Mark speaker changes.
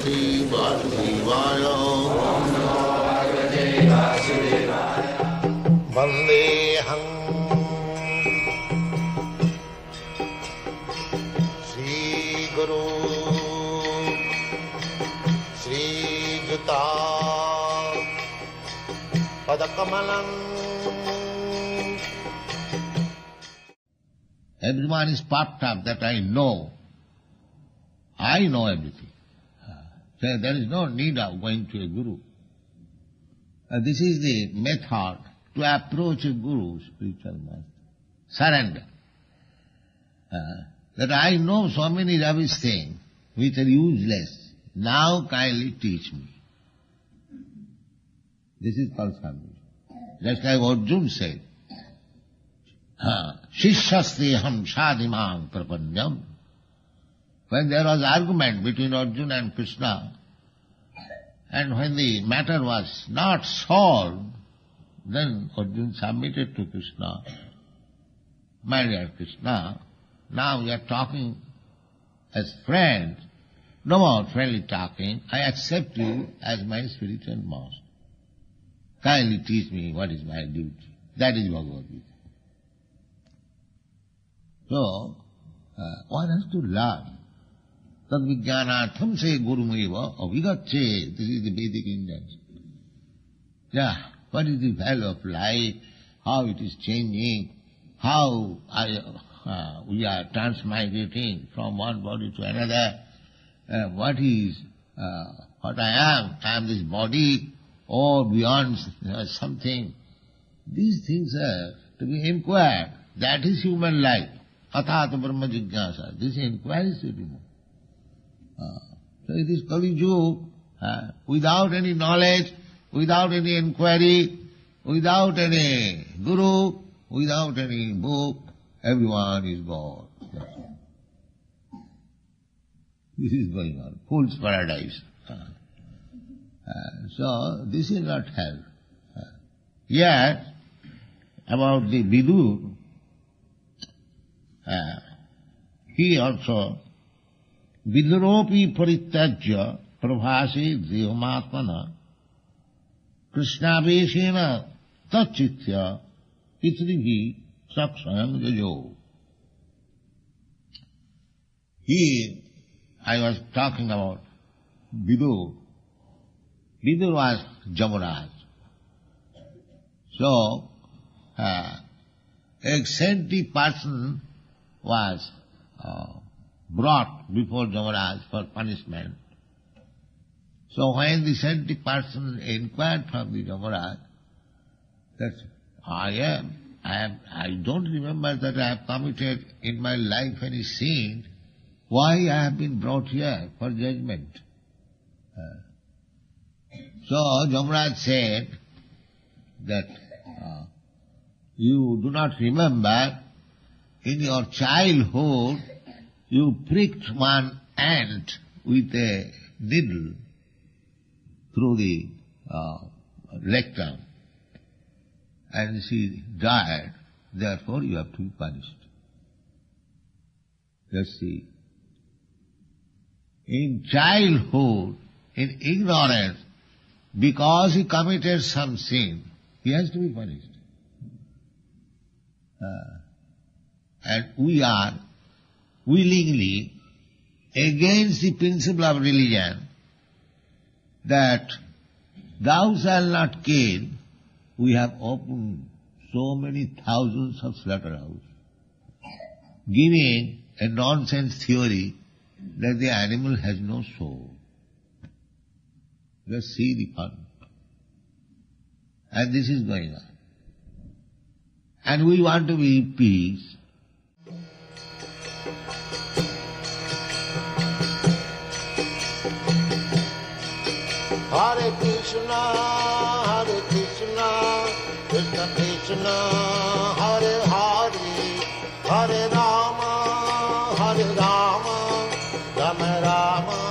Speaker 1: Bhagavate Vasudevaya. Vandeham Sri Guru Sri Juta Padakamalam. Everyone is puffed up that I know. I know everything. So there is no need of going to a guru. This is the method to approach a guru, spiritual master. Surrender. That I know so many rubbish things which are useless. Now kindly teach me. This is called surrender. Just like Arjuna said, Shishyasteham shadimang prapanyam. When there was argument between Arjuna and Krishna, and when the matter was not solved, then Arjuna submitted to Krishna. My dear Krishna, now we are talking as friends, no more friendly talking. I accept you as my spiritual master. Kindly teach me what is my duty. That is Bhagavad Gita. So, one has to learn. Tad vijnanatham se gurumeva avigatche. This is the Vedic Indians. Yeah, what is the value of life, how it is changing, how we are transmigrating from one body to another, what I am this body, or beyond something. These things are to be inquired. That is human life. Athat brahma jigyasa. This inquiry is to be more. So it is Kali Yuga, without any knowledge, without any inquiry, without any guru, without any book, everyone is God. This is going on. Fool's paradise. So this is not hell. Yet, about the Vidur, he also Viduropi parityajya prabhasi dehamatmana krishnaveshena tachitya pitrihi sakshayam jayo. I was talking about Vidur. Vidur was Jamaraj. So, a saintly person was brought before Jamaraj for punishment. So when the saintly person inquired from the Jamaraj that I don't remember that I have committed in my life any sin, why I have been brought here for judgment? So Jamaraj said that you do not remember in your childhood you pricked one ant with a needle through the rectum and she died, therefore you have to be punished. Let's see. In childhood, in ignorance, because he committed some sin, he has to be punished. And we are willingly against the principle of religion that thou shalt not kill. We have opened so many thousands of slaughterhouses, giving a nonsense theory that the animal has no soul. Just see the fun. And this is going on. And we want to be in peace. Hare Krishna, Krishna Krishna, Hare Hare, Hare Rama, Rama Rama.